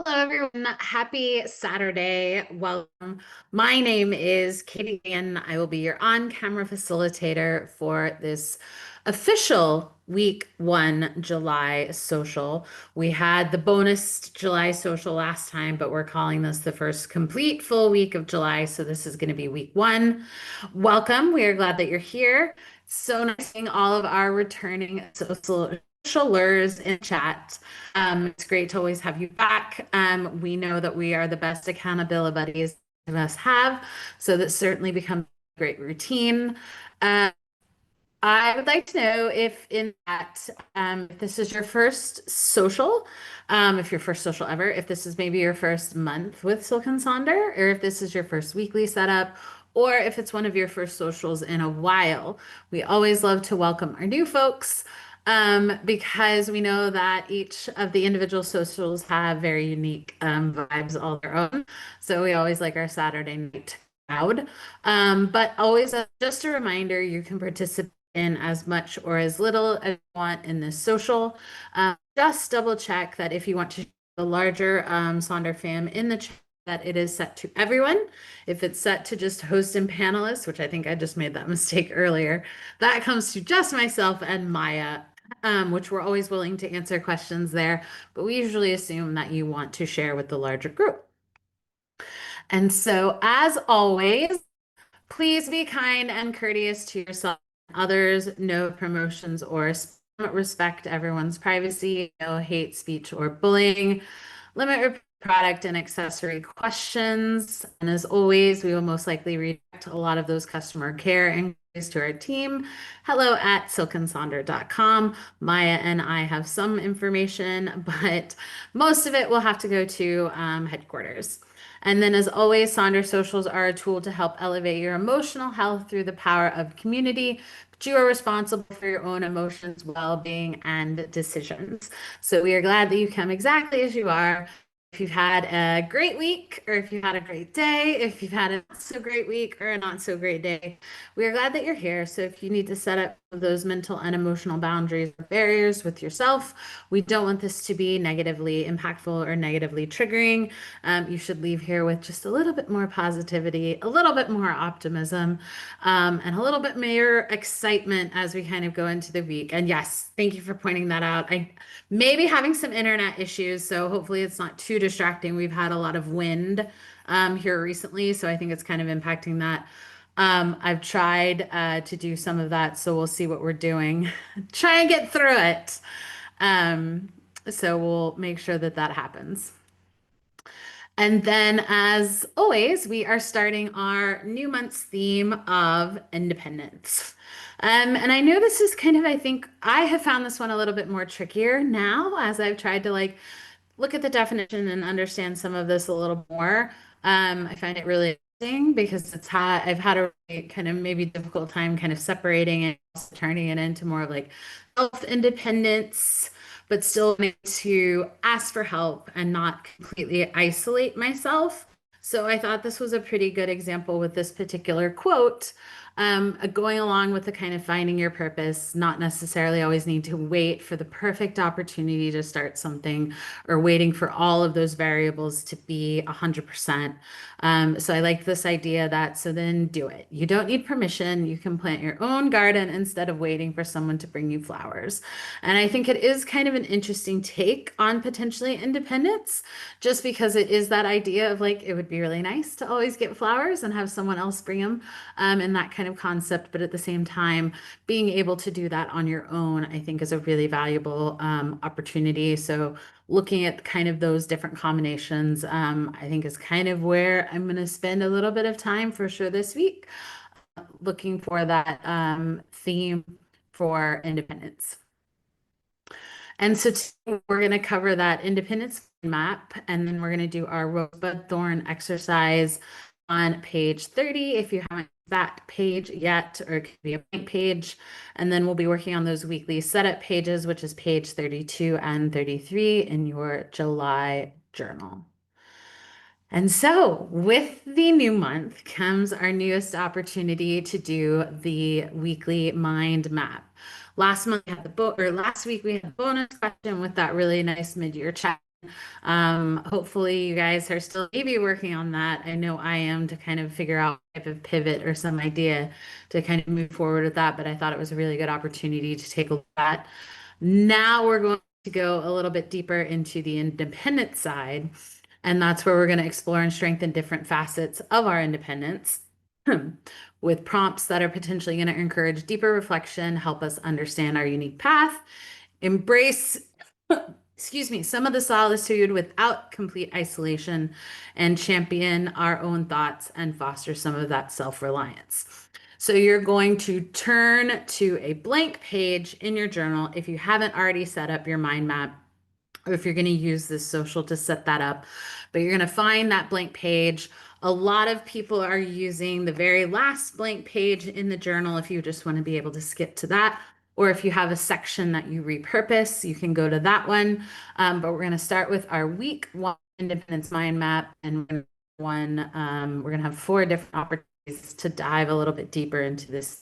Hello, everyone. Happy Saturday. Welcome. My name is Katie, and I will be your on-camera facilitator for this official week one July social. We had the bonus July social last time, but we're calling this the first complete full week of July. So this is going to be week one. Welcome. We are glad that you're here. So nice seeing all of our returning socialers in chat. It's great to always have you back. We know that we are the best accountability buddies of us have, so that certainly becomes a great routine. Um, I would like to know if in that, if this is your first social, if your first social ever, if this is maybe your first month with Silk and Sonder, or if this is your first weekly setup, or if it's one of your first socials in a while. We always love to welcome our new folks, because we know that each of the individual socials have very unique vibes all their own. So we always like our Saturday night crowd. But always just a reminder, you can participate in as much or as little as you want in this social. Just double check that if you want to share the larger Sonder fam in the chat, that it is set to everyone. If it's set to just host and panelists, which I think I just made that mistake earlier, that comes to just myself and Maya, which we're always willing to answer questions there, but we usually assume that you want to share with the larger group. And so, as always, please be kind and courteous to yourself and others. No promotions or spam. Respect everyone's privacy. No hate speech or bullying. Limit product and accessory questions. And as always, we will most likely redirect a lot of those customer care inquiries to our team. Hello at silkandsonder.com. Maya and I have some information, but most of it will have to go to headquarters. And then, as always, Sonder socials are a tool to help elevate your emotional health through the power of community. But you are responsible for your own emotions, well-being, and decisions. So we are glad that you come exactly as you are. If you've had a great week, or if you've had a great day, if you've had a not so great week or a not so great day, we are glad that you're here. So if you need to set up those mental and emotional boundaries or barriers with yourself, we don't want this to be negatively impactful or negatively triggering. You should leave here with just a little bit more positivity, a little bit more optimism, and a little bit more excitement as we kind of go into the week. And yes, thank you for pointing that out. I may be having some internet issues, so hopefully it's not too distracting. We've had a lot of wind here recently, so I think it's kind of impacting that. I've tried to do some of that, so we'll see what we're doing. Try and get through it. Um, so we'll make sure that that happens. And then, as always, we are starting our new month's theme of independence. And I know this is kind of, I think I have found this one a little bit more trickier now as I've tried to look at the definition and understand some of this a little more. I find it really interesting because I've had a really kind of maybe difficult time kind of separating and also turning it into more of like self-independence, but still need to ask for help and not completely isolate myself. So I thought this was a pretty good example with this particular quote, going along with the kind of finding your purpose, not necessarily always need to wait for the perfect opportunity to start something or waiting for all of those variables to be 100%. So I like this idea that so then do it. You don't need permission. You can plant your own garden instead of waiting for someone to bring you flowers. And I think it is kind of an interesting take on potentially independence, just because it is that idea of like it would be really nice to always get flowers and have someone else bring them, and that kind of concept. But at the same time, being able to do that on your own, I think, is a really valuable opportunity. So looking at kind of those different combinations, I think is kind of where I'm going to spend a little bit of time for sure this week, looking for that theme for independence. And so today we're going to cover that independence map, and then we're going to do our rosebud thorn exercise on page 30 if you haven't that page yet, or it could be a blank page. And then we'll be working on those weekly setup pages, which is page 32 and 33 in your July journal. And so, with the new month comes our newest opportunity to do the weekly mind map. Last month we had last week we had a bonus question with that really nice mid-year check Hopefully you guys are still maybe working on that. I know I am, to kind of figure out a type of pivot or some idea to kind of move forward with that. But I thought it was a really good opportunity to take a look at. Now we're going to go a little bit deeper into the independent side. And that's where we're going to explore and strengthen different facets of our independence with prompts that are potentially going to encourage deeper reflection, help us understand our unique path, embrace, excuse me, some of the solitude without complete isolation, and champion our own thoughts and foster some of that self-reliance. So you're going to turn to a blank page in your journal if you haven't already set up your mind map, or if you're going to use this social to set that up. But you're going to find that blank page. A lot of people are using the very last blank page in the journal if you just want to be able to skip to that. Or if you have a section that you repurpose, you can go to that one. But we're going to start with our week one independence mind map. And we're going to have 4 different opportunities to dive a little bit deeper into this.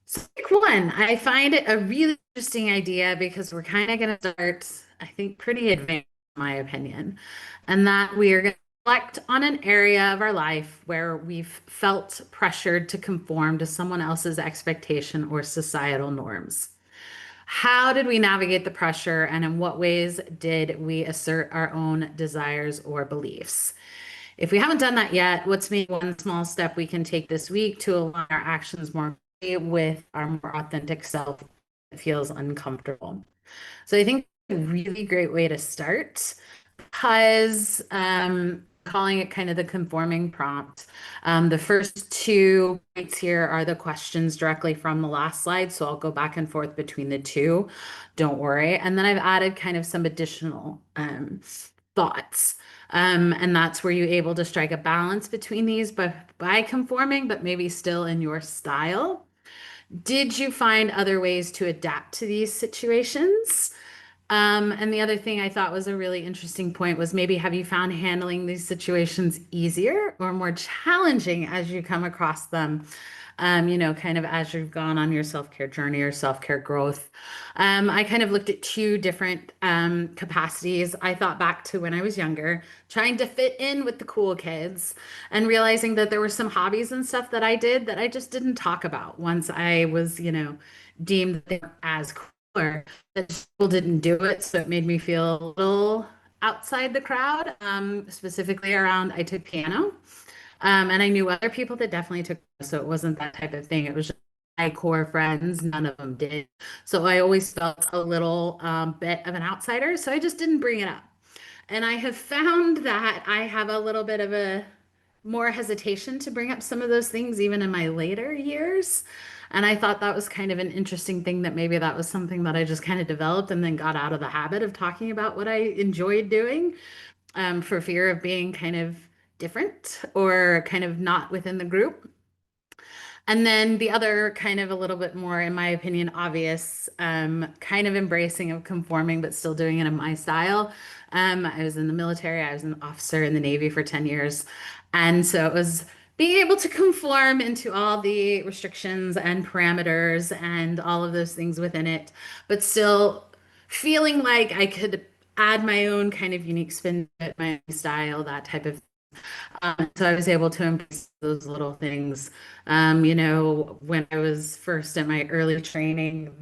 So pick one. I find it a really interesting idea because we're kind of going to start, I think, pretty advanced, in my opinion, and that we are going to reflect on an area of our life where we've felt pressured to conform to someone else's expectation or societal norms. How did we navigate the pressure, and in what ways did we assert our own desires or beliefs? If we haven't done that yet, what's maybe one small step we can take this week to align our actions more with our more authentic self that feels uncomfortable? So I think a really great way to start, because calling it kind of the conforming prompt. The first 2 points here are the questions directly from the last slide. So I'll go back and forth between the two. Don't worry. And then I've added kind of some additional thoughts. And that's where you're able to strike a balance between these, but by conforming, but maybe still in your style. Did you find other ways to adapt to these situations? And the other thing I thought was a really interesting point was, maybe have you found handling these situations easier or more challenging as you come across them? Kind of as you've gone on your self-care journey or self-care growth. I kind of looked at 2 different capacities. I thought back to when I was younger, trying to fit in with the cool kids and realizing that there were some hobbies and stuff that I did that I just didn't talk about once I was, deemed that they weren't as cool, or that people didn't do it. So it made me feel a little outside the crowd, specifically around, I took piano. And I knew other people that definitely took, so it wasn't that type of thing. It was just my core friends, none of them did. So I always felt a little bit of an outsider. So I just didn't bring it up. And I have found that I have a little bit of a more hesitation to bring up some of those things even in my later years. And I thought that was kind of an interesting thing, that maybe that was something that I just kind of developed and then got out of the habit of talking about what I enjoyed doing, for fear of being kind of different or kind of not within the group. And then the other kind of a little bit more, in my opinion, obvious, kind of embracing of conforming, but still doing it in my style. I was in the military, I was an officer in the Navy for 10 years. And so it was being able to conform into all the restrictions and parameters and all of those things within it, but still feeling like I could add my own kind of unique spin to it, my own style, that type of. So I was able to embrace those little things. When I was first in my early training,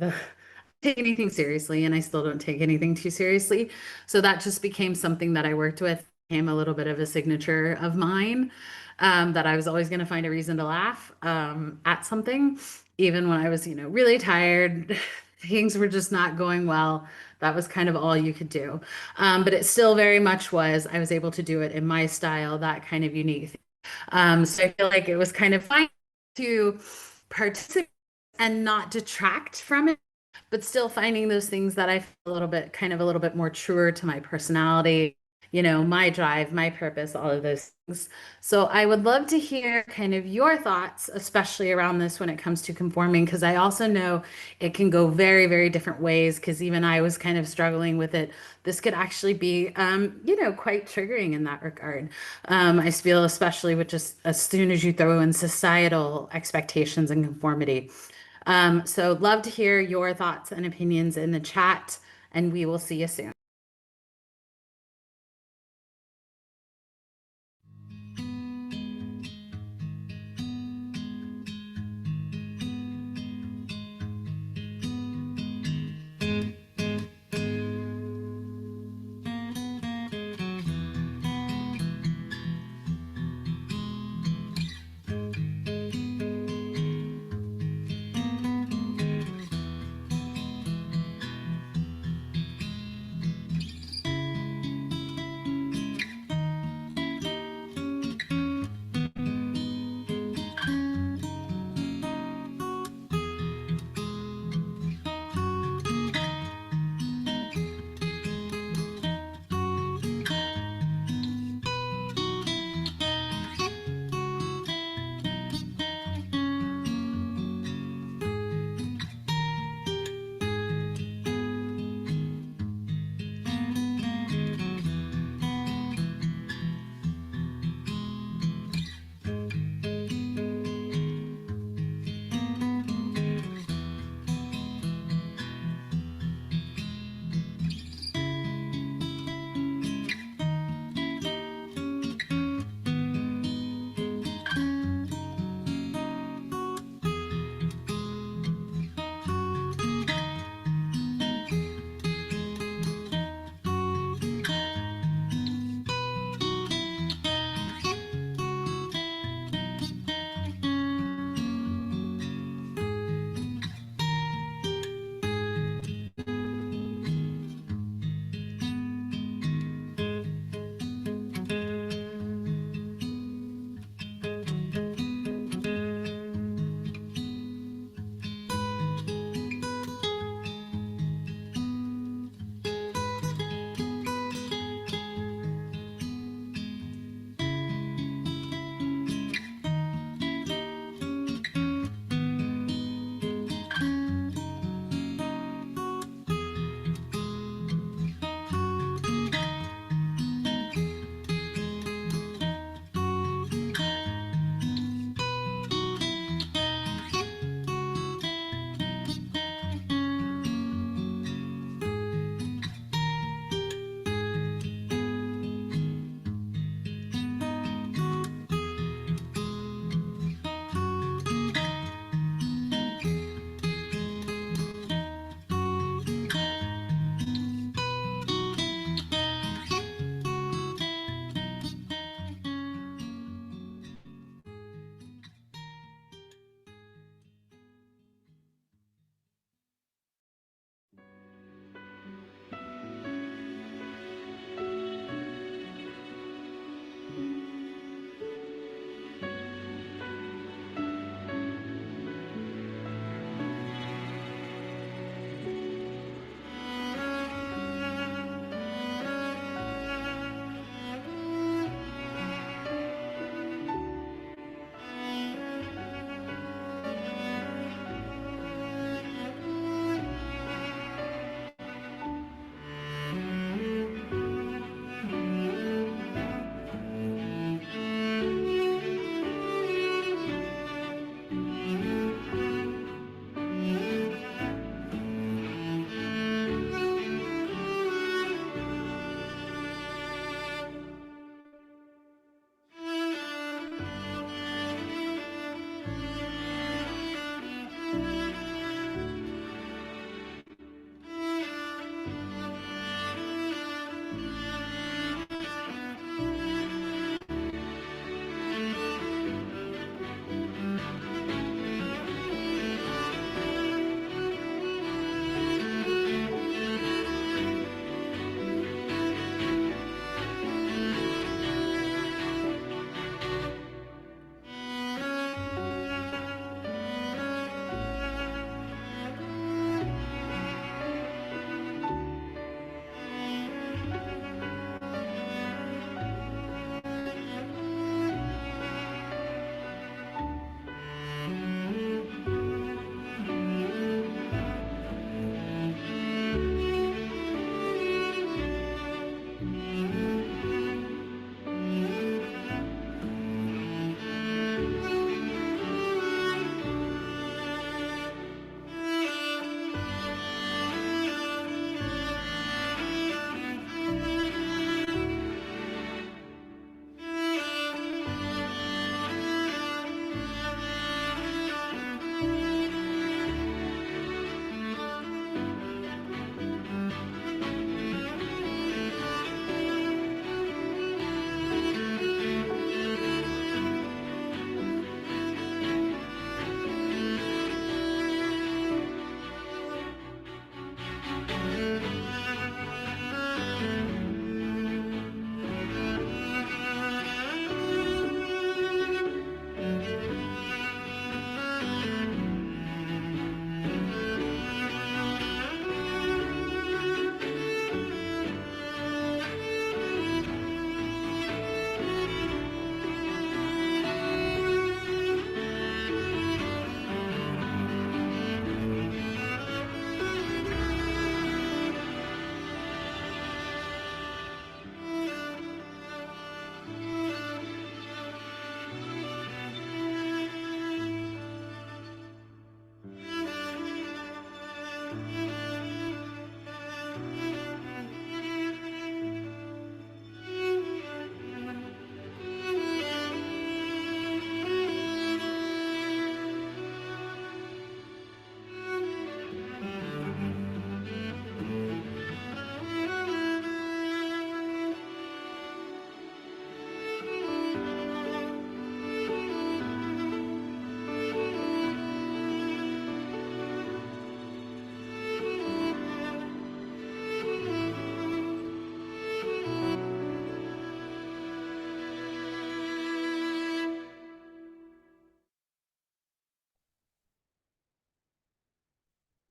take anything seriously, and I still don't take anything too seriously. So that just became something that I worked with, became a little bit of a signature of mine, that I was always going to find a reason to laugh at something, even when I was, really tired. Things were just not going well. That was kind of all you could do. But it still very much was, I was able to do it in my style, that kind of unique thing. So I feel like it was kind of fine to participate and not detract from it, but still finding those things that I feel a little bit, kind of a little bit more truer to my personality, my drive, my purpose, all of those things. So I would love to hear kind of your thoughts, especially around this when it comes to conforming, because I also know it can go very, very different ways, because even I was kind of struggling with it. This could actually be, quite triggering in that regard. I feel, especially with just as soon as you throw in societal expectations and conformity. So love to hear your thoughts and opinions in the chat, and we will see you soon.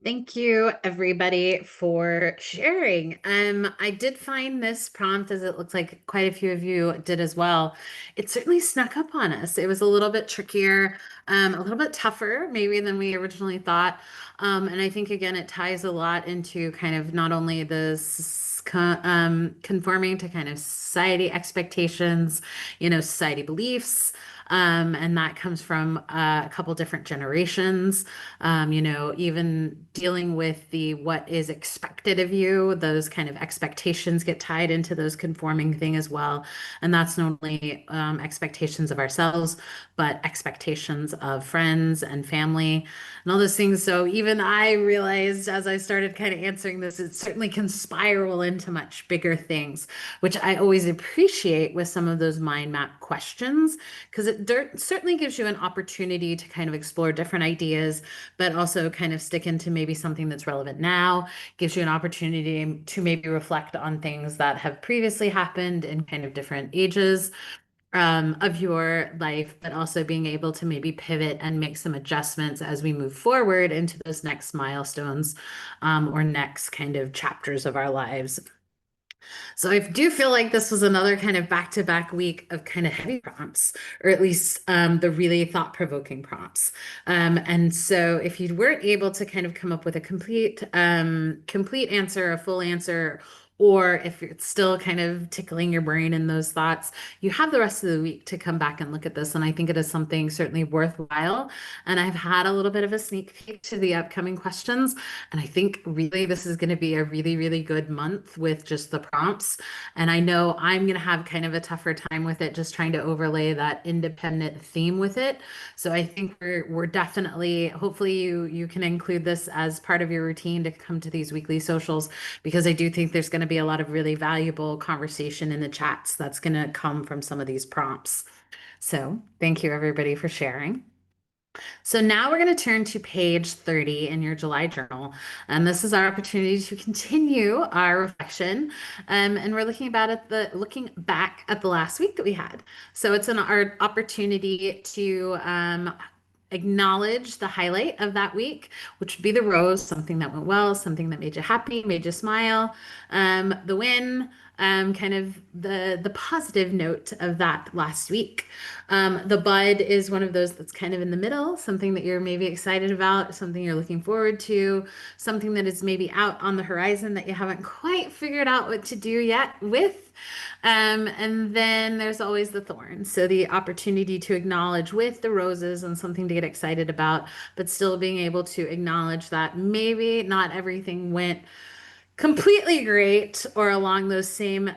Thank you, everybody, for sharing. I did find this prompt, as it looks like quite a few of you did as well. It certainly snuck up on us. It was a little bit trickier, a little bit tougher, maybe than we originally thought. And I think, again, it ties a lot into kind of not only conforming to kind of society expectations, society beliefs. And that comes from a couple different generations, even dealing with the what is expected of you, those kind of expectations get tied into those conforming thing as well. And that's not only expectations of ourselves, but expectations of friends and family and all those things. So even I realized as I started kind of answering this, it certainly can spiral into much bigger things, which I always appreciate with some of those mind map questions, because certainly gives you an opportunity to kind of explore different ideas, but also kind of stick into maybe something that's relevant now, gives you an opportunity to maybe reflect on things that have previously happened in kind of different ages of your life, but also being able to maybe pivot and make some adjustments as we move forward into those next milestones or next kind of chapters of our lives. So I do feel like this was another kind of back-to-back week of kind of heavy prompts, or at least the really thought-provoking prompts. And so if you weren't able to kind of come up with a complete answer, a full answer, or if it's still kind of tickling your brain in those thoughts, you have the rest of the week to come back and look at this. And I think it is something certainly worthwhile. And I've had a little bit of a sneak peek to the upcoming questions. And I think really this is going to be a really, really good month with just the prompts. And I know I'm going to have kind of a tougher time with it, just trying to overlay that independent theme with it. So I think we're definitely, hopefully you can include this as part of your routine to come to these weekly socials, because I do think there's going to be a lot of really valuable conversation in the chats that's going to come from some of these prompts. So thank you everybody for sharing. So now we're going to turn to page 30 in your July journal. And this is our opportunity to continue our reflection. And we're looking back at the last week that we had. So it's our opportunity to acknowledge the highlight of that week, which would be the rose, something that went well, something that made you happy, made you smile, the win, kind of the positive note of that last week. The bud is one of those that's kind of in the middle, something that you're maybe excited about, something you're looking forward to, something that is maybe out on the horizon that you haven't quite figured out what to do yet with. And then there's always the thorns. So the opportunity to acknowledge with the roses and something to get excited about, but still being able to acknowledge that maybe not everything went completely great or along those same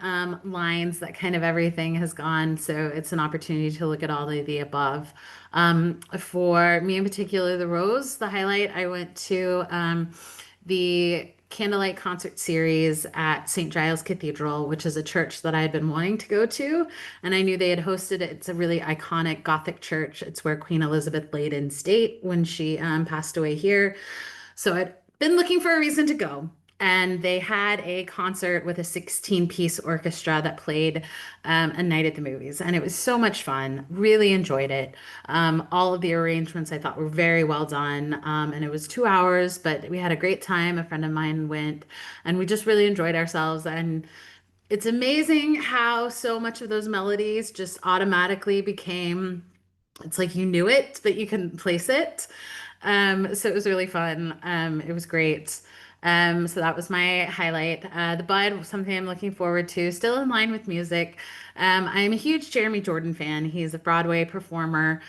lines that kind of everything has gone. So it's an opportunity to look at all of the above. For me in particular, the rose, the highlight, I went to the candlelight concert series at St. Giles Cathedral, which is a church that I had been wanting to go to. And I knew they had hosted it. It's a really iconic Gothic church. It's where Queen Elizabeth laid in state when she passed away here. So I'd been looking for a reason to go. And they had a concert with a 16-piece orchestra that played a night at the movies. And it was so much fun. Really enjoyed it. All of the arrangements I thought were very well done. And it was 2 hours, but we had a great time. A friend of mine went, and we just really enjoyed ourselves. And it's amazing how so much of those melodies just automatically became, it's like you knew it, but you couldn't place it. So it was really fun. It was great. So that was my highlight. The Bud was something I'm looking forward to, still in line with music. I'm a huge Jeremy Jordan fan. He's a Broadway performer.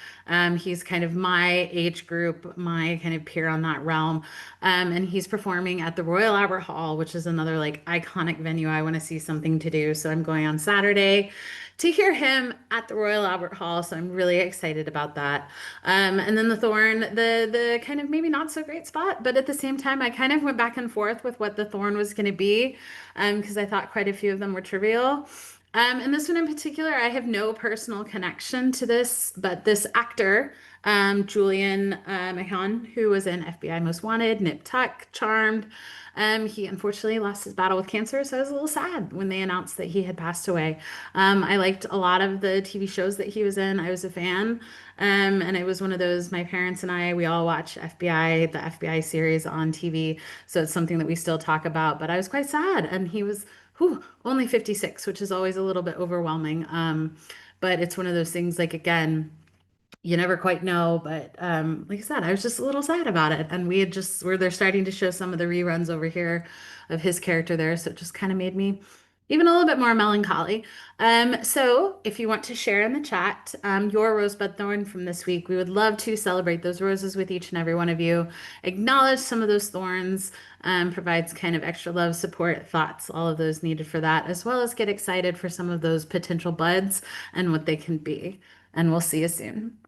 He's kind of my age group, my kind of peer on that realm. And he's performing at the Royal Albert Hall, which is another like iconic venue I want to see something to do. So I'm going on Saturday to hear him at the Royal Albert Hall. So I'm really excited about that. And then the Thorn, the kind of maybe not so great spot, but at the same time, I kind of went back and forth with what the Thorn was going to be, because I thought quite a few of them were trivial. And this one in particular, I have no personal connection to this, but this actor, Julian Mahon, who was in FBI Most Wanted, Nip Tuck, Charmed, he unfortunately lost his battle with cancer, so I was a little sad when they announced that he had passed away. I liked a lot of the TV shows that he was in. I was a fan, and it was one of those, my parents and I, we all watch FBI, the FBI series on TV, so it's something that we still talk about, but I was quite sad, and he was only 56, which is always a little bit overwhelming. But it's one of those things like again, you never quite know. But like I said, I was just a little sad about it. And we had just were they're starting to show some of the reruns over here of his character there. So it just kind of made me even a little bit more melancholy. So if you want to share in the chat your rosebud thorn from this week, we would love to celebrate those roses with each and every one of you, acknowledge some of those thorns, provides kind of extra love, support, thoughts, all of those needed for that, as well as get excited for some of those potential buds and what they can be. And we'll see you soon.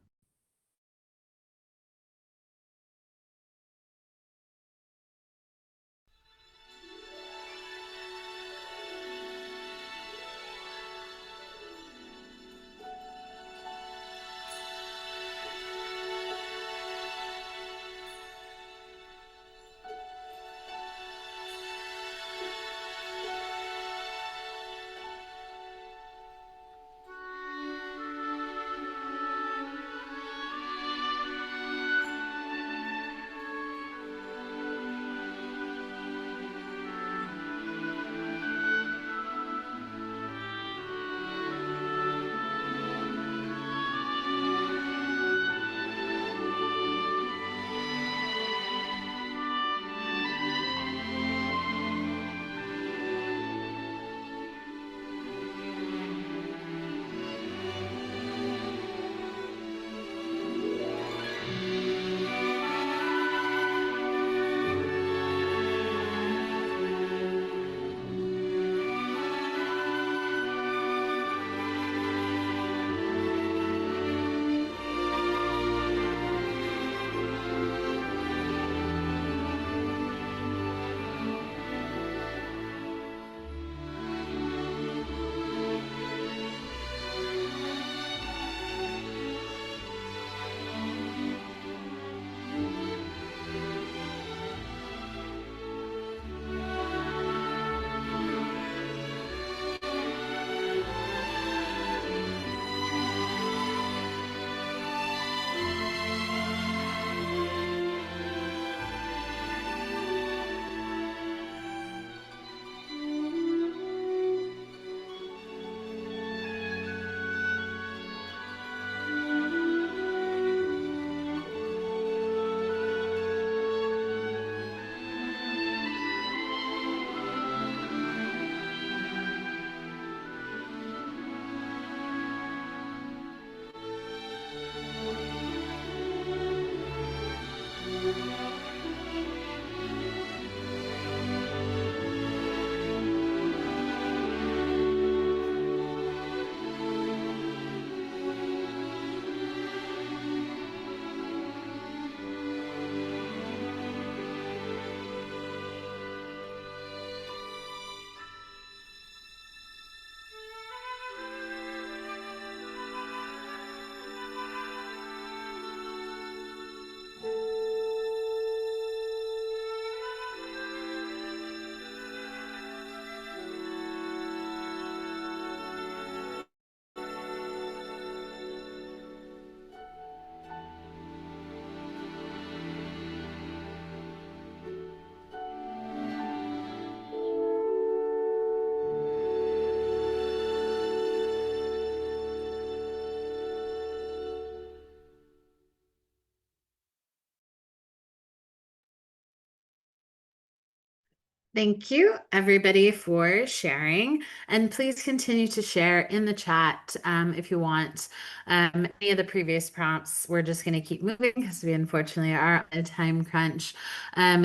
Thank you, everybody, for sharing. And please continue to share in the chat if you want. Any of the previous prompts, we're just going to keep moving because we unfortunately are on a time crunch.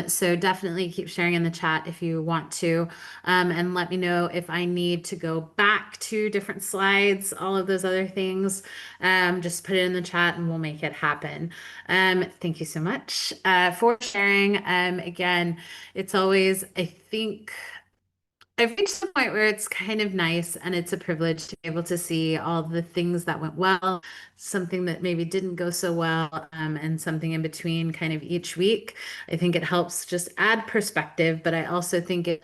So definitely keep sharing in the chat if you want to. And let me know if I need to go back to different slides, all of those other things. Just put it in the chat and we'll make it happen. Thank you so much for sharing. Again, it's always, I think, I've reached a point where it's kind of nice and it's a privilege to be able to see all the things that went well, something that maybe didn't go so well, and something in between kind of each week. I think it helps just add perspective, but I also think it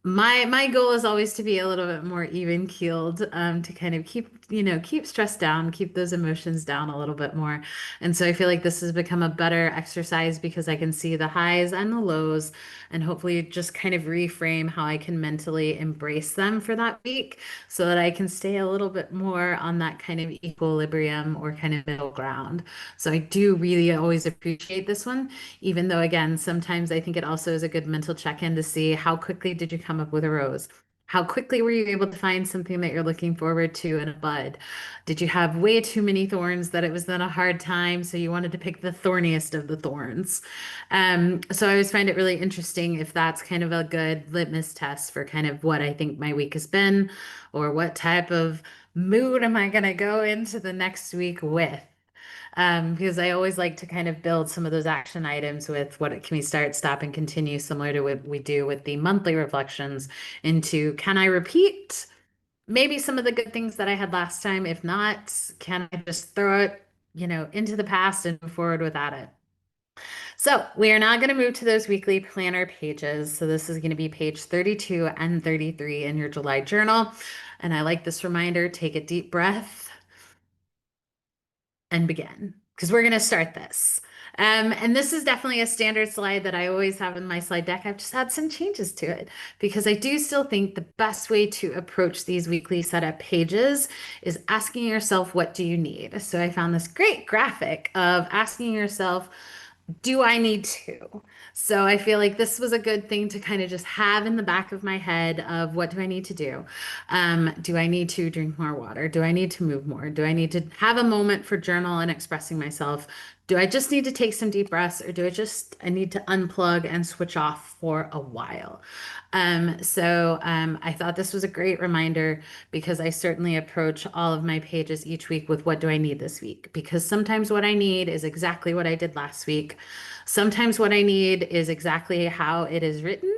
my goal is always to be a little bit more even keeled, to kind of keep stress down, keep those emotions down a little bit more. And so I feel like this has become a better exercise because I can see the highs and the lows, and hopefully just kind of reframe how I can mentally embrace them for that week, so that I can stay a little bit more on that kind of equilibrium or kind of middle ground. So I do really always appreciate this one, even though, again, sometimes I think it also is a good mental check-in to see how quickly did you come up with a rose? How quickly were you able to find something that you're looking forward to in a bud? Did you have way too many thorns that it was then a hard time, so you wanted to pick the thorniest of the thorns? So I always find it really interesting if that's kind of a good litmus test for kind of what I think my week has been, or what type of mood am I going to go into the next week with. Because I always like to kind of build some of those action items with what can we start, stop, and continue, similar to what we do with the monthly reflections, into can I repeat maybe some of the good things that I had last time? If not, can I just throw it, into the past and move forward without it? So we are now going to move to those weekly planner pages. So this is going to be page 32 and 33 in your July journal. And I like this reminder, take a deep breath and begin, because we're going to start this. And this is definitely a standard slide that I always have in my slide deck. I've just had some changes to it because I do still think the best way to approach these weekly setup pages is asking yourself, what do you need? So I found this great graphic of asking yourself, do I need to? So I feel like this was a good thing to kind of just have in the back of my head of what do I need to do? Do I need to drink more water? Do I need to move more? Do I need to have a moment for journal and expressing myself? Do I just need to take some deep breaths, or do I need to unplug and switch off for a while? So I thought this was a great reminder, because I certainly approach all of my pages each week with what do I need this week? Because sometimes what I need is exactly what I did last week. Sometimes what I need is exactly how it is written.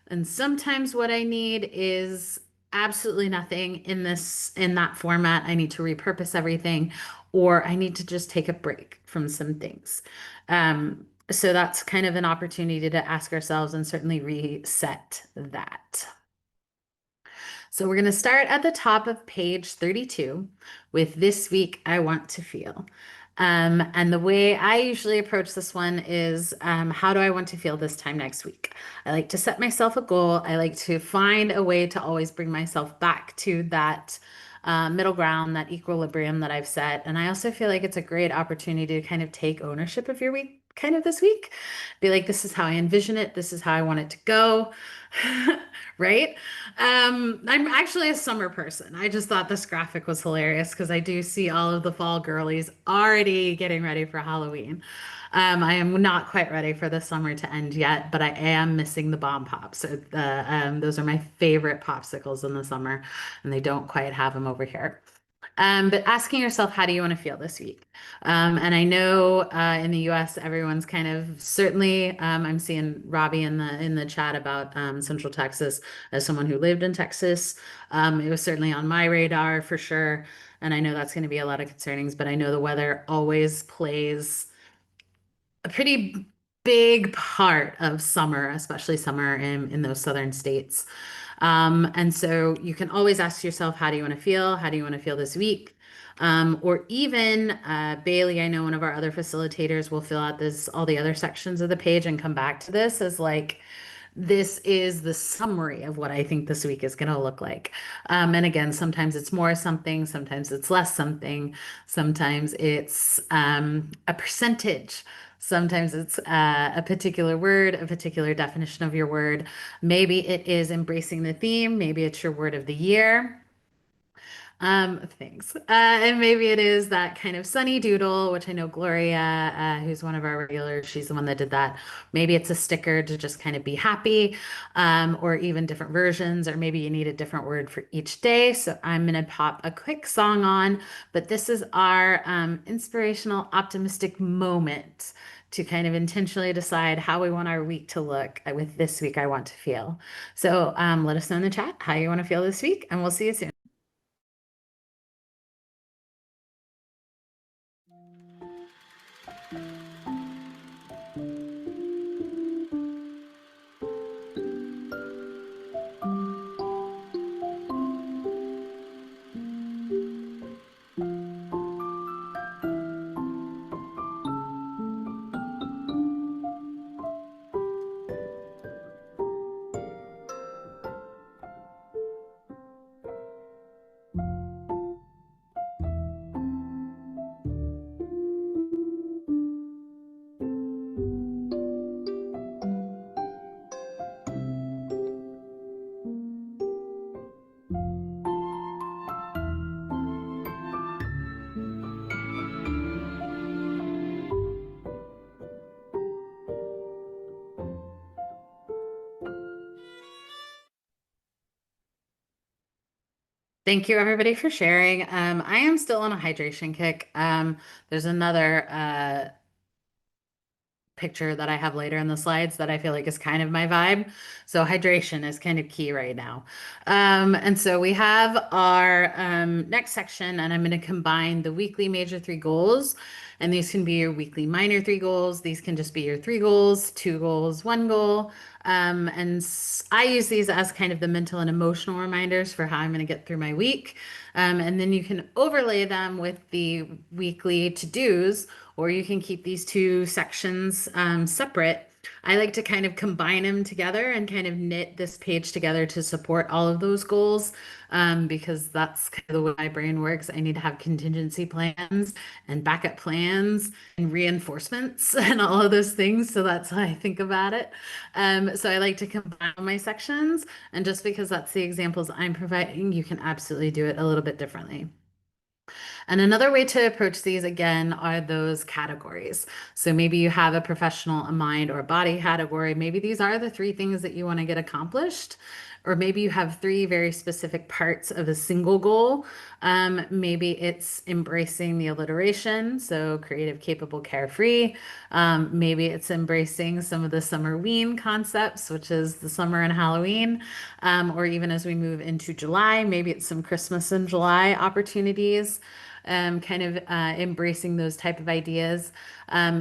And sometimes what I need is absolutely nothing in that format. I need to repurpose everything, or I need to just take a break from some things. So that's kind of an opportunity to ask ourselves and certainly reset that. So we're going to start at the top of page 32 with this week I want to feel. And the way I usually approach this one is, how do I want to feel this time next week? I like to set myself a goal. I like to find a way to always bring myself back to that middle ground, that equilibrium that I've set. And I also feel like it's a great opportunity to kind of take ownership of your week, kind of this week. Be like, this is how I envision it. This is how I want it to go. Right? I'm actually a summer person. I just thought this graphic was hilarious because I do see all of the fall girlies already getting ready for Halloween. I am not quite ready for the summer to end yet, but I am missing the bomb pops. Those are my favorite popsicles in the summer, and they don't quite have them over here. But asking yourself, how do you want to feel this week? And I know in the U.S., everyone's kind of certainly. I'm seeing Robbie in the chat about Central Texas. As someone who lived in Texas, it was certainly on my radar for sure. And I know that's going to be a lot of concernings, but I know the weather always plays a pretty big part of summer, especially summer in those southern states. And so you can always ask yourself, how do you want to feel? How do you want to feel this week? Or even Bailey, I know one of our other facilitators will fill out all the other sections of the page and come back to this as like, this is the summary of what I think this week is going to look like. And again, sometimes it's more something, sometimes it's less something, sometimes it's a percentage, sometimes it's a particular word, a particular definition of your word. Maybe it is embracing the theme, maybe it's your word of the year. Thanks. And maybe it is that kind of sunny doodle, which I know Gloria, who's one of our regulars, she's the one that did that. Maybe it's a sticker to just kind of be happy, or even different versions, or maybe you need a different word for each day. So I'm going to pop a quick song on, but this is our inspirational, optimistic moment to kind of intentionally decide how we want our week to look with this week I want to feel. So let us know in the chat how you want to feel this week, and we'll see you soon. Thank you, everybody, for sharing. I am still on a hydration kick. There's another picture that I have later in the slides that I feel like is kind of my vibe. So hydration is kind of key right now. And so we have our next section, and I'm going to combine the weekly major three goals. And these can be your weekly minor three goals. These can just be your three goals, two goals, one goal. I use these as kind of the mental and emotional reminders for how I'm going to get through my week. And then you can overlay them with the weekly to-dos, or you can keep these two sections separate. I like to kind of combine them together and kind of knit this page together to support all of those goals, because that's kind of the way my brain works. I need to have contingency plans and backup plans and reinforcements and all of those things. So that's how I think about it. So I like to combine my sections, and just because that's the examples I'm providing, you can absolutely do it a little bit differently. And another way to approach these again are those categories. So maybe you have a professional, a mind, or a body category. Maybe these are the three things that you want to get accomplished. Or maybe you have three very specific parts of a single goal. Maybe it's embracing the alliteration, so creative, capable, carefree. Maybe it's embracing some of the summerween concepts, which is the summer and Halloween. Or even as we move into July, maybe it's some Christmas and July opportunities, kind of embracing those type of ideas.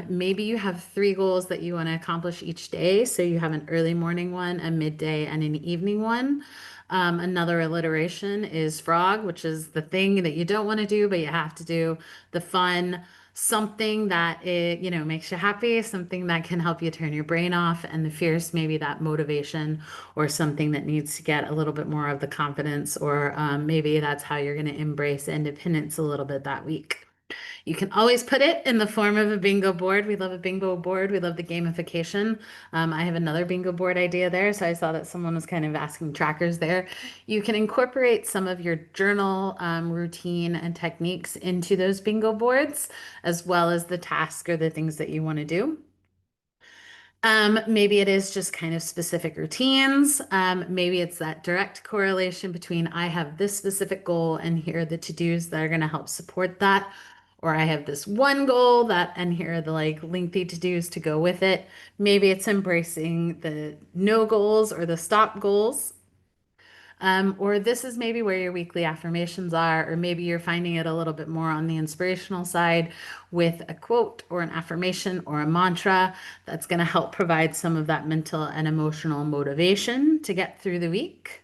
Maybe you have three goals that you want to accomplish each day. So you have an early morning one, a midday, and an evening one. Another alliteration is frog, which is the thing that you don't want to do, but you have to do. The fun, something that makes you happy, something that can help you turn your brain off, and the fierce, maybe that motivation or something that needs to get a little bit more of the confidence, or maybe that's how you're going to embrace independence a little bit that week. You can always put it in the form of a bingo board. We love a bingo board. We love the gamification. I have another bingo board idea there. So I saw that someone was kind of asking trackers there. You can incorporate some of your journal routine and techniques into those bingo boards, as well as the task or the things that you want to do. Maybe it is just kind of specific routines. Maybe it's that direct correlation between I have this specific goal and here are the to-dos that are going to help support that. Or I have this one goal that, and here are the like lengthy to-dos to go with it. Maybe it's embracing the no goals or the stop goals. Or this is maybe where your weekly affirmations are, or maybe you're finding it a little bit more on the inspirational side with a quote or an affirmation or a mantra that's going to help provide some of that mental and emotional motivation to get through the week.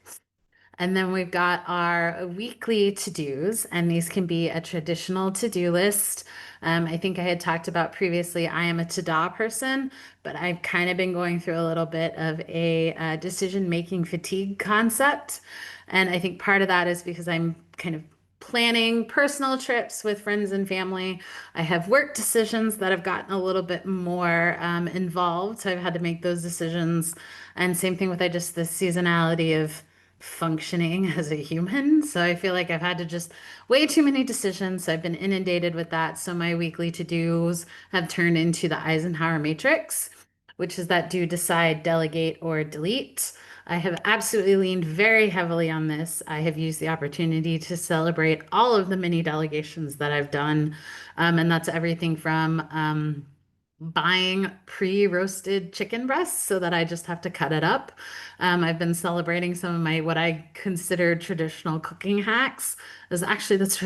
And then we've got our weekly to-dos, and these can be a traditional to-do list. I think I had talked about previously, I am a to-do person, but I've kind of been going through a little bit of a decision-making fatigue concept. And I think part of that is because I'm kind of planning personal trips with friends and family. I have work decisions that have gotten a little bit more involved. So I've had to make those decisions. And same thing with just the seasonality of functioning as a human. So I feel like I've had to just way too many decisions. So I've been inundated with that. So my weekly to-dos have turned into the Eisenhower matrix, which is that do, decide, delegate, or delete. I have absolutely leaned very heavily on this. I have used the opportunity to celebrate all of the many delegations that I've done. And that's everything from buying pre-roasted chicken breasts so that I just have to cut it up. I've been celebrating some of my what I consider traditional cooking hacks. Is actually that's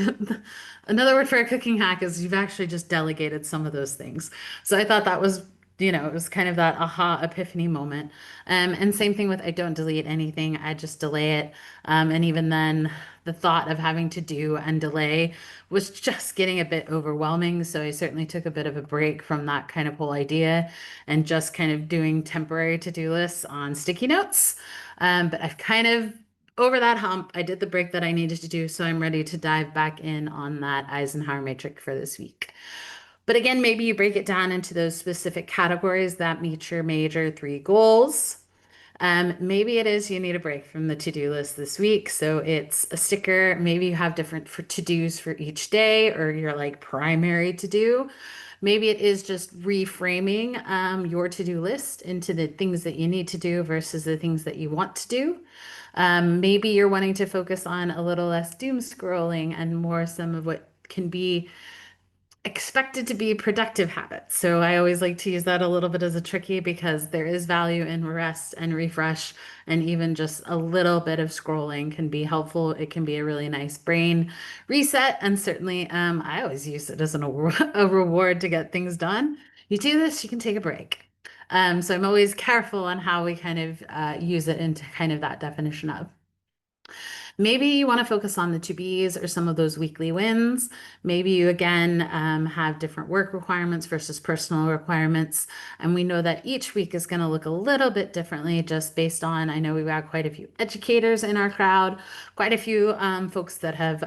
another word for a cooking hack is you've actually just delegated some of those things. So I thought that was, it was kind of that aha epiphany moment. And same thing with I don't delete anything, I just delay it. And even then, the thought of having to do and delay was just getting a bit overwhelming. So I certainly took a bit of a break from that kind of whole idea and just kind of doing temporary to-do lists on sticky notes. But I've kind of over that hump. I did the break that I needed to do, so I'm ready to dive back in on that Eisenhower matrix for this week. But again, maybe you break it down into those specific categories that meet your major three goals. Maybe it is you need a break from the to-do list this week. So it's a sticker. Maybe you have different for to-dos for each day or your like primary to-do. Maybe it is just reframing your to-do list into the things that you need to do versus the things that you want to do. Maybe you're wanting to focus on a little less doom scrolling and more some of what can be expected to be productive habits. So I always like to use that a little bit as a tricky because there is value in rest and refresh, and even just a little bit of scrolling can be helpful. It can be a really nice brain reset, and certainly I always use it as a reward to get things done. You do this, you can take a break. So I'm always careful on how we kind of use it into kind of that definition of. Maybe you want to focus on the to be's or some of those weekly wins. Maybe you again have different work requirements versus personal requirements. And we know that each week is going to look a little bit differently just based on, I know we've got quite a few educators in our crowd, quite a few folks that have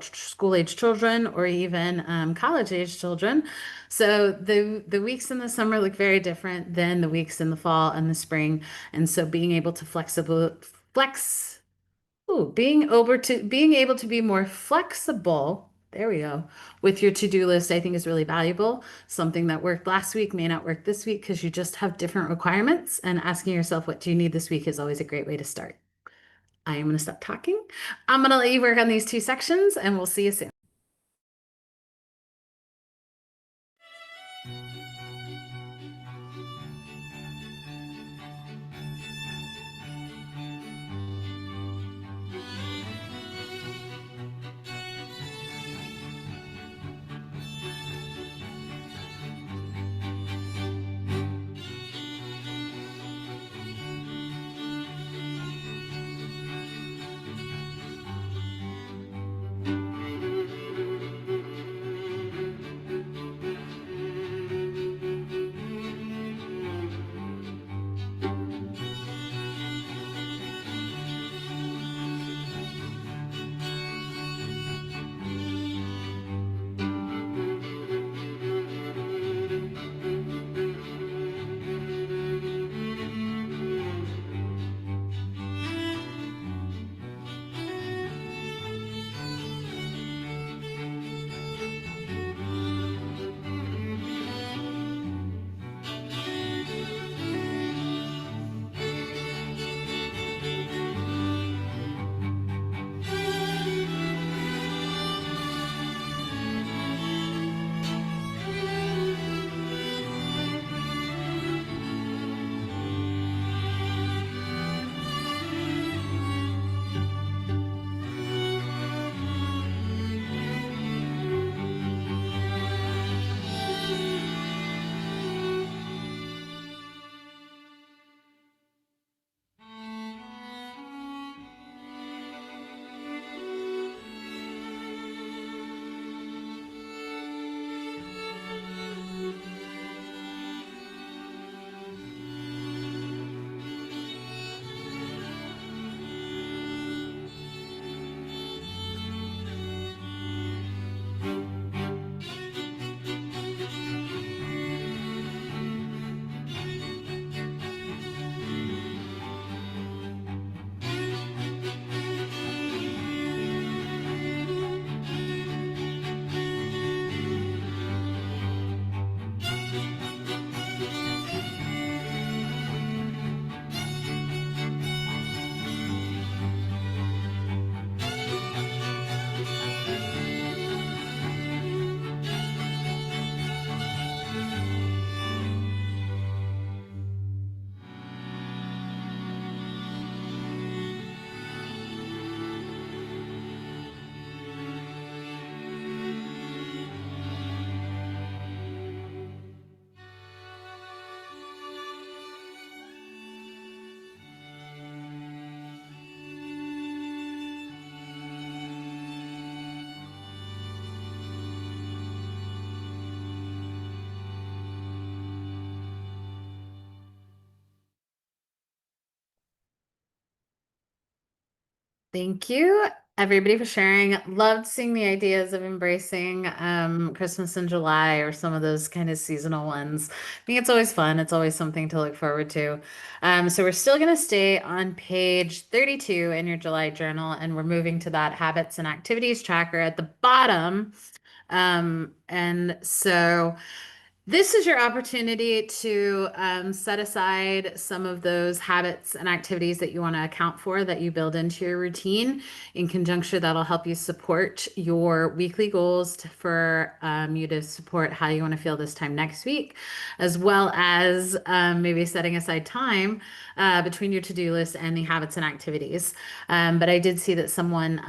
school age children or even college age children. So the weeks in the summer look very different than the weeks in the fall and the spring. And so being able to flex being able to be more flexible, there we go, with your to-do list, I think is really valuable. Something that worked last week may not work this week because you just have different requirements, and asking yourself, what do you need this week is always a great way to start. I am going to stop talking. I'm going to let you work on these two sections, and we'll see you soon. Thank you, everybody, for sharing. Loved seeing the ideas of embracing Christmas in July or some of those kind of seasonal ones. I think it's always fun. It's always something to look forward to. So we're still going to stay on page 32 in your July journal, and we're moving to that habits and activities tracker at the bottom. And so this is your opportunity to set aside some of those habits and activities that you want to account for that you build into your routine. In conjunction, that'll help you support your weekly goals for you to support how you want to feel this time next week, as well as maybe setting aside time between your to-do list and the habits and activities. But I did see that someone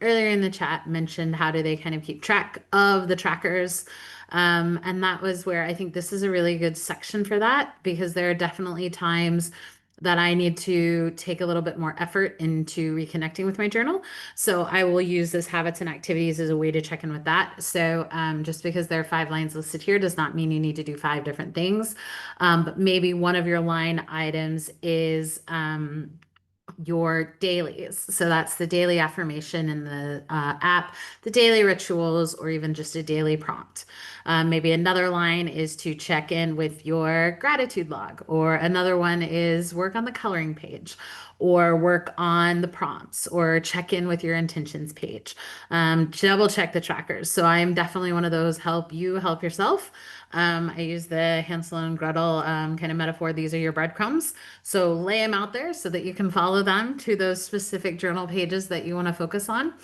earlier in the chat mentioned how do they kind of keep track of the trackers. And that was where I think this is a really good section for that because there are definitely times that I need to take a little bit more effort into reconnecting with my journal. So I will use this habits and activities as a way to check in with that. So just because there are 5 lines listed here does not mean you need to do 5 different things. But maybe one of your line items is your dailies. So that's the daily affirmation in the app, the daily rituals, or even just a daily prompt. Maybe another line is to check in with your gratitude log, or another one is work on the coloring page, or work on the prompts, or check in with your intentions page. Double check the trackers. So I'm definitely one of those help you help yourself. I use the Hansel and Gretel kind of metaphor. These are your breadcrumbs. So lay them out there so that you can follow them to those specific journal pages that you want to focus on.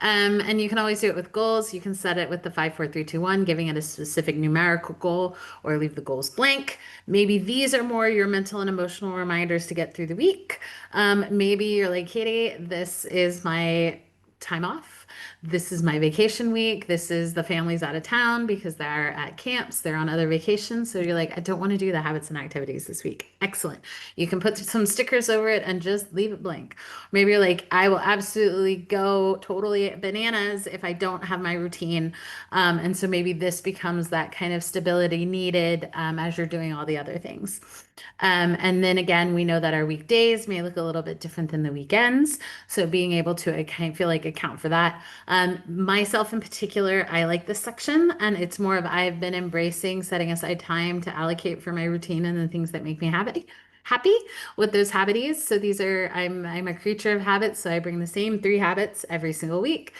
And you can always do it with goals. You can set it with the 5, 4, 3, 2, 1, giving it a specific numerical goal or leave the goals blank. Maybe these are more your mental and emotional reminders to get through the week. Maybe you're like, Katie, this is my time off. This is my vacation week. This is the family's out of town because they're at camps, they're on other vacations. So you're like, I don't want to do the habits and activities this week. Excellent. You can put some stickers over it and just leave it blank. Maybe you're like, I will absolutely go totally bananas if I don't have my routine. And so maybe this becomes that kind of stability needed as you're doing all the other things. And then again, we know that our weekdays may look a little bit different than the weekends. So being able to, I kind of feel like account for that. Myself in particular, I like this section, and it's more of I've been embracing setting aside time to allocate for my routine and the things that make me happy with those habits. So these are I'm a creature of habits, so I bring the same 3 habits every single week.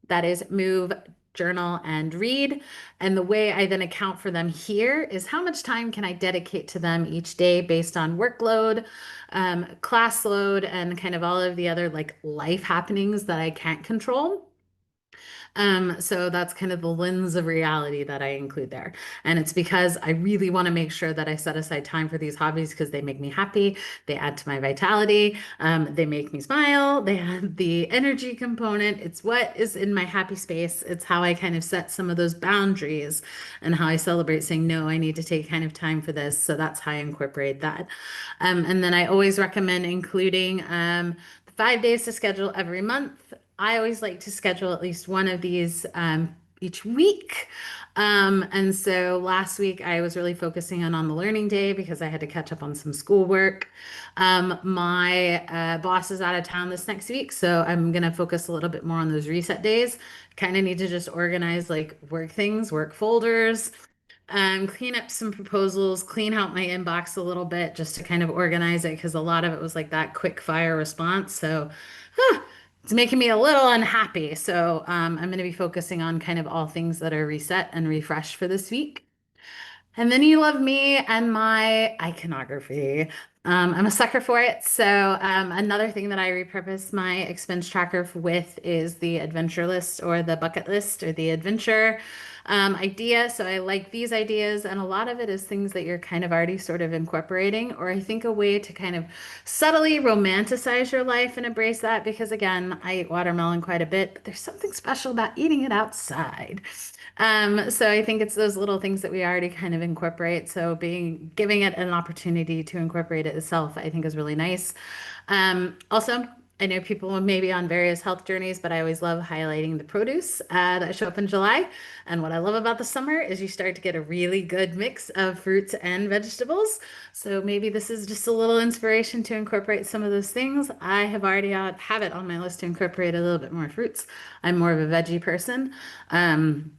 That is move, journal, and read. And the way I then account for them here is how much time can I dedicate to them each day based on workload, class load, and kind of all of the other like life happenings that I can't control. So that's kind of the lens of reality that I include there. And it's because I really want to make sure that I set aside time for these hobbies because they make me happy. They add to my vitality. They make me smile. They have the energy component. It's what is in my happy space. It's how I kind of set some of those boundaries and how I celebrate saying, no, I need to take kind of time for this. So that's how I incorporate that. And then I always recommend including the 5 days to schedule every month. I always like to schedule at least one of these each week. And so last week I was really focusing on the learning day because I had to catch up on some schoolwork. My boss is out of town this next week, so I'm going to focus a little bit more on those reset days. Kind of need to just organize like work things, work folders, clean up some proposals, clean out my inbox a little bit just to kind of organize it because a lot of it was like that quick fire response. So, it's making me a little unhappy. So, I'm going to be focusing on kind of all things that are reset and refreshed for this week. And then you love me and my iconography. I'm a sucker for it. So another thing that I repurpose my expense tracker with is the adventure list or the bucket list or the adventure idea. So I like these ideas, and a lot of it is things that you're kind of already sort of incorporating, or I think a way to kind of subtly romanticize your life and embrace that. Because again, I eat watermelon quite a bit, but there's something special about eating it outside. So I think it's those little things that we already kind of incorporate. So giving it an opportunity to incorporate it itself, I think is really nice. Also, I know people are maybe on various health journeys, but I always love highlighting the produce that show up in July. And what I love about the summer is you start to get a really good mix of fruits and vegetables. So maybe this is just a little inspiration to incorporate some of those things. I have already have it on my list to incorporate a little bit more fruits. I'm more of a veggie person. Um,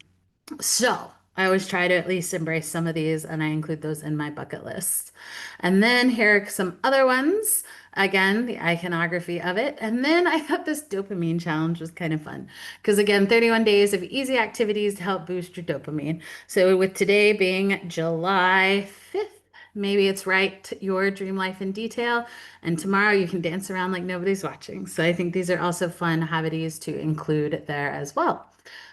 so I always try to at least embrace some of these, and I include those in my bucket list. And then here are some other ones. Again, the iconography of it. And then I thought this dopamine challenge was kind of fun because, again, 31 days of easy activities to help boost your dopamine. So, with today being July 5th, maybe it's write your dream life in detail. And tomorrow you can dance around like nobody's watching. So, I think these are also fun habits to include there as well.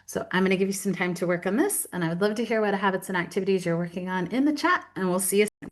So I'm going to give you some time to work on this, and I would love to hear what habits and activities you're working on in the chat, and we'll see you soon.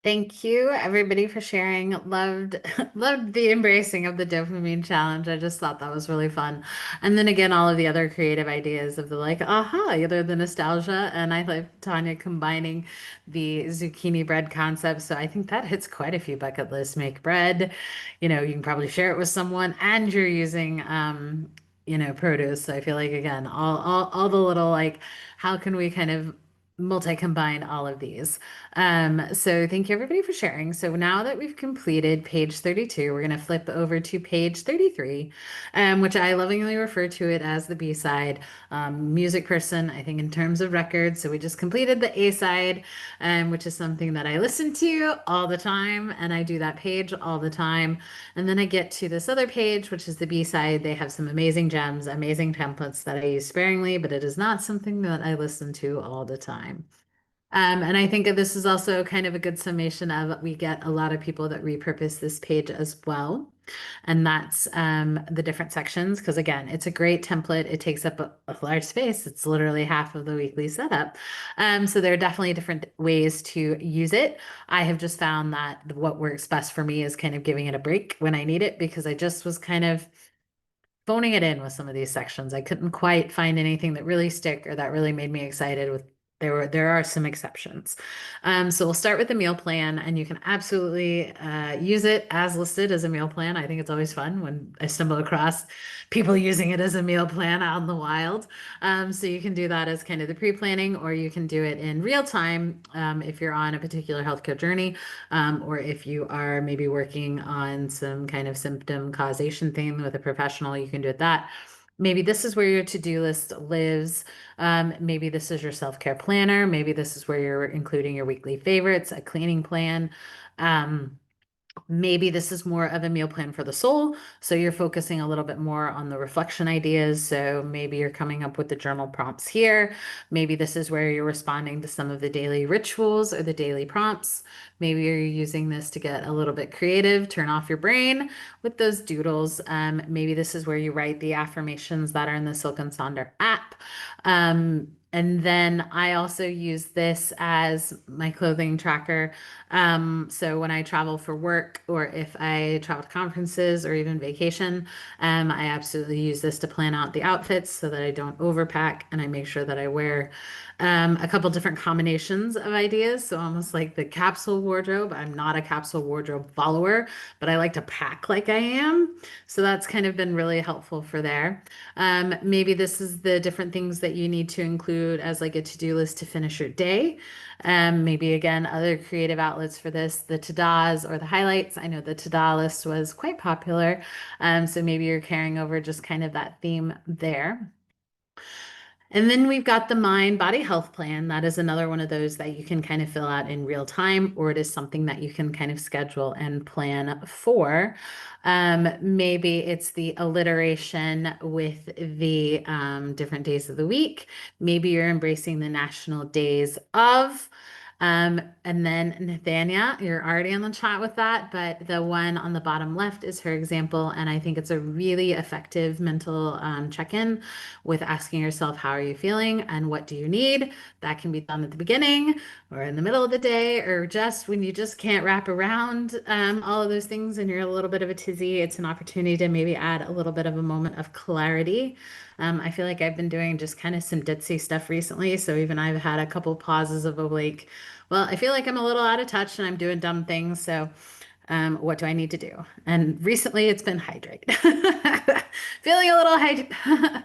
Thank you, everybody, for sharing. Loved, loved the embracing of the dopamine challenge. I just thought that was really fun. And then again, all of the other creative ideas of the like, aha, either the nostalgia, and I like Tanya combining the zucchini bread concept. So I think that hits quite a few bucket lists. Make bread, you can probably share it with someone, and you're using produce. So I feel like again, all the little like, how can we kind of multi-combine all of these? So thank you everybody for sharing. So now that we've completed page 32, we're going to flip over to page 33, which I lovingly refer to it as the B side. Music person, I think in terms of records. So we just completed the A side, which is something that I listen to all the time, and I do that page all the time. And then I get to this other page, which is the B side. They have some amazing gems, amazing templates that I use sparingly, but it is not something that I listen to all the time. And I think that this is also kind of a good summation of we get a lot of people that repurpose this page as well. And that's the different sections, because again, it's a great template. It takes up a large space. It's literally half of the weekly setup. So there are definitely different ways to use it. I have just found that what works best for me is kind of giving it a break when I need it, because I just was kind of phoning it in with some of these sections. I couldn't quite find anything that really stick or that really made me excited with there are some exceptions. So we'll start with the meal plan, and you can absolutely use it as listed as a meal plan. I think it's always fun when I stumble across people using it as a meal plan out in the wild. So you can do that as kind of the pre-planning, or you can do it in real time if you're on a particular healthcare journey, or if you are maybe working on some kind of symptom causation thing with a professional, you can do it that. Maybe this is where your to-do list lives. Maybe this is your self-care planner. Maybe this is where you're including your weekly favorites, a cleaning plan. Um, Maybe this is more of a meal plan for the soul. So you're focusing a little bit more on the reflection ideas. So maybe you're coming up with the journal prompts here. Maybe this is where you're responding to some of the daily rituals or the daily prompts. Maybe you're using this to get a little bit creative, turn off your brain with those doodles. Maybe this is where you write the affirmations that are in the Silk and Sonder app. And then I also use this as my clothing tracker. So when I travel for work, or if I travel to conferences or even vacation, I absolutely use this to plan out the outfits so that I don't overpack, and I make sure that I wear a couple different combinations of ideas. So almost like the capsule wardrobe. I'm not a capsule wardrobe follower, but I like to pack like I am. So that's kind of been really helpful for there. Maybe this is the different things that you need to include as like a to-do list to finish your day. Maybe again, other creative outlets for this, the to-dos or the highlights. I know the to-do list was quite popular. So maybe you're carrying over just kind of that theme there. And then we've got the mind body health plan. That is another one of those that you can kind of fill out in real time, or it is something that you can kind of schedule and plan for. Maybe it's the alliteration with the different days of the week. Maybe you're embracing the national days of. And then Nathania, you're already on the chat with that, but the one on the bottom left is her example. And I think it's a really effective mental check-in with asking yourself, how are you feeling and what do you need? That can be done at the beginning or in the middle of the day, or just when you just can't wrap around all of those things and you're a little bit of a tizzy. It's an opportunity to maybe add a little bit of a moment of clarity. I feel like I've been doing just kind of some ditzy stuff recently. So even I've had a couple pauses of like, well, I feel like I'm a little out of touch and I'm doing dumb things. So what do I need to do? And recently it's been hydrate. Feeling a little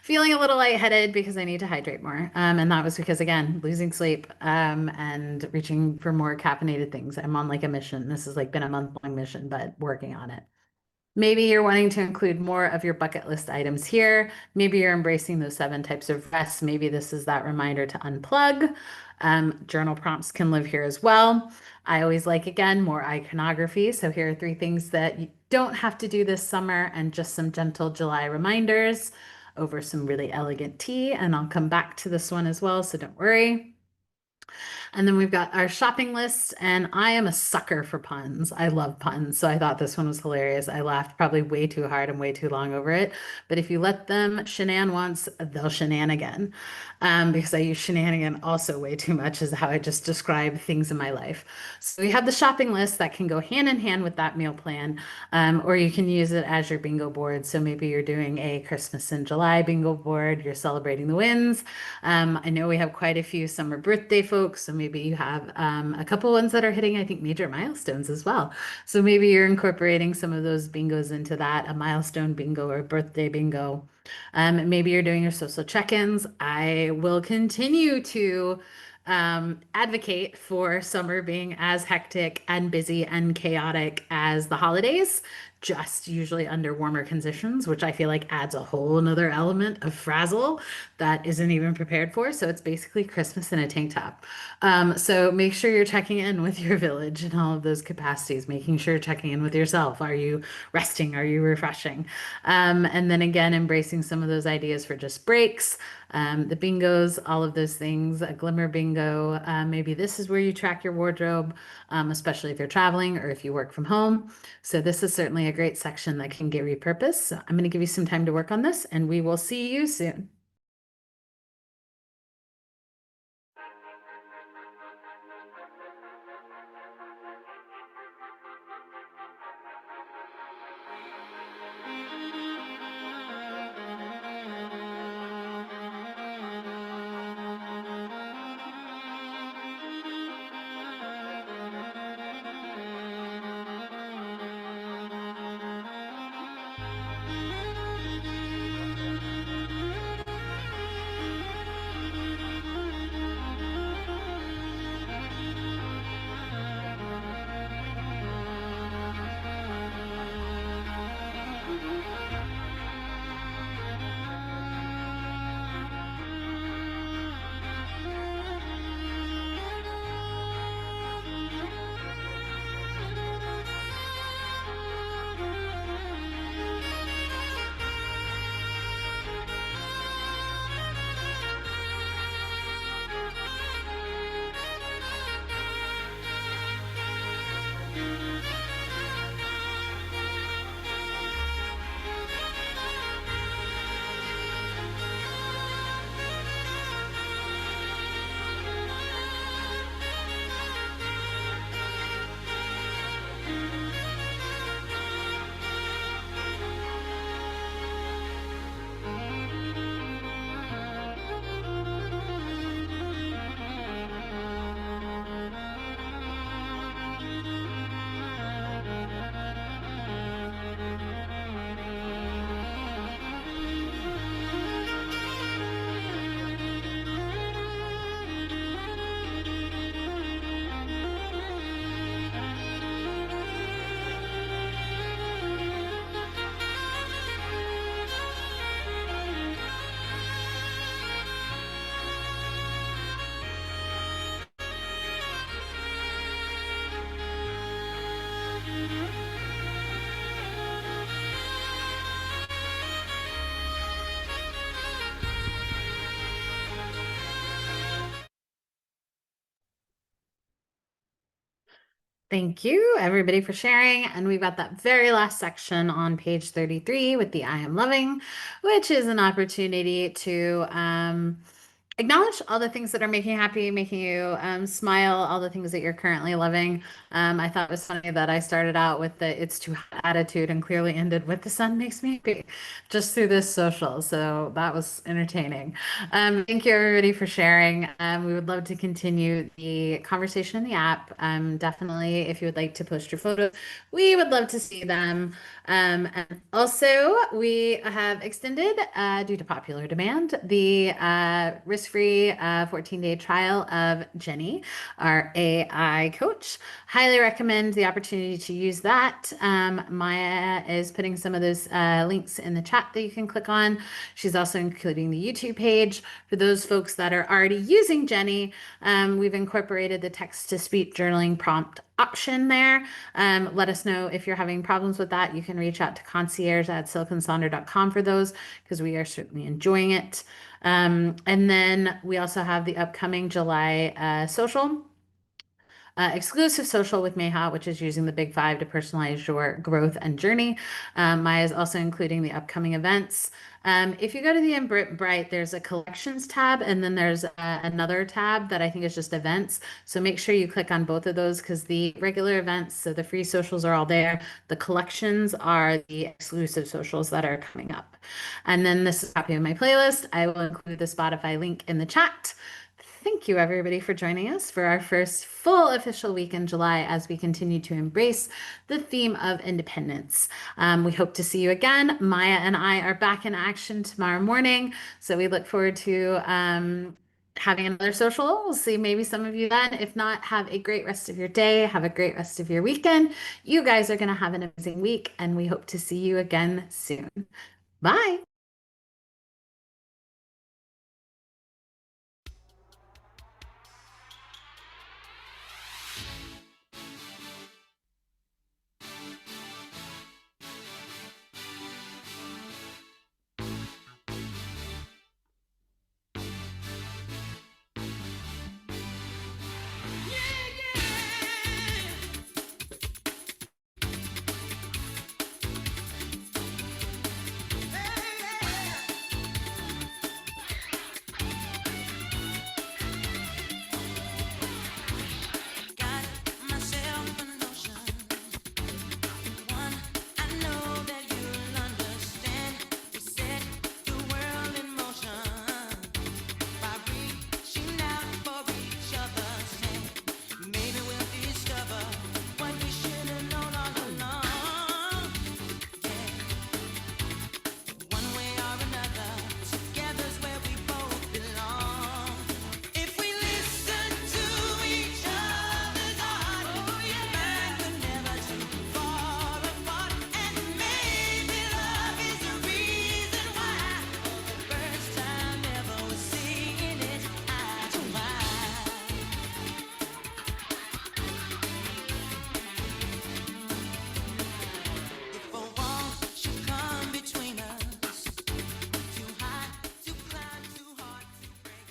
feeling a little lightheaded because I need to hydrate more. And that was because again, losing sleep and reaching for more caffeinated things. I'm on like a mission. This has like been a month-long mission, but working on it. Maybe you're wanting to include more of your bucket list items here. Maybe you're embracing those 7 types of rest. Maybe this is that reminder to unplug. Journal prompts can live here as well. I always like, again, more iconography. So here are 3 things that you don't have to do this summer, and just some gentle July reminders over some really elegant tea. And I'll come back to this one as well, so don't worry. And then we've got our shopping list, and I am a sucker for puns. I love puns. So I thought this one was hilarious. I laughed probably way too hard and way too long over it. But if you let them shenan once, they'll shenan again. Because I use shenanigan also way too much, is how I just describe things in my life. So we have the shopping list that can go hand in hand with that meal plan, or you can use it as your bingo board. So maybe you're doing a Christmas in July bingo board, you're celebrating the wins. I know we have quite a few summer birthday folks, so maybe you have a couple ones that are hitting, I think, major milestones as well. So maybe you're incorporating some of those bingos into that, a milestone bingo or birthday bingo. Maybe you're doing your social check-ins. I will continue to advocate for summer being as hectic and busy and chaotic as the holidays, just usually under warmer conditions, which I feel like adds a whole nother element of frazzle that isn't even prepared for. So it's basically Christmas in a tank top. So make sure you're checking in with your village in all of those capacities, making sure you're checking in with yourself. Are you resting? Are you refreshing? And then again, embracing some of those ideas for just breaks, the bingos, all of those things, a glimmer bingo. Maybe this is where you track your wardrobe, especially if you're traveling or if you work from home. So this is certainly a great section that can get repurposed. So I'm going to give you some time to work on this, and we will see you soon. Thank you, everybody, for sharing. And we've got that very last section on page 33 with the I am loving, which is an opportunity to acknowledge all the things that are making you happy, making you smile, all the things that you're currently loving. I thought it was funny that I started out with the it's too hot attitude and clearly ended with the sun makes me happy just through this social. So that was entertaining. Thank you, everybody, for sharing. We would love to continue the conversation in the app. Definitely, if you would like to post your photos, we would love to see them. And also, we have extended, due to popular demand, the risk-free 14-day trial of Jenny, our AI coach. Highly recommend the opportunity to use that. Maya is putting some of those links in the chat that you can click on. She's also including the YouTube page. For those folks that are already using Jenny, we've incorporated the text-to-speech journaling prompt option there. Let us know if you're having problems with that. You can reach out to concierge at siliconsonder.com for those because we are certainly enjoying it. And then we also have the upcoming July social. Exclusive social with Mayha, which is using the Big Five to personalize your growth and journey. Maya is also including the upcoming events. If you go to the Eventbrite, there's a collections tab, and then there's another tab that I think is just events. So make sure you click on both of those because the regular events, so the free socials are all there. The collections are the exclusive socials that are coming up. And then this is a copy of my playlist. I will include the Spotify link in the chat. Thank you, everybody, for joining us for our first full official week in July as we continue to embrace the theme of independence. We hope to see you again. Maya and I are back in action tomorrow morning, so we look forward to having another social. We'll see maybe some of you then. If not, have a great rest of your day. Have a great rest of your weekend. You guys are going to have an amazing week, and we hope to see you again soon. Bye.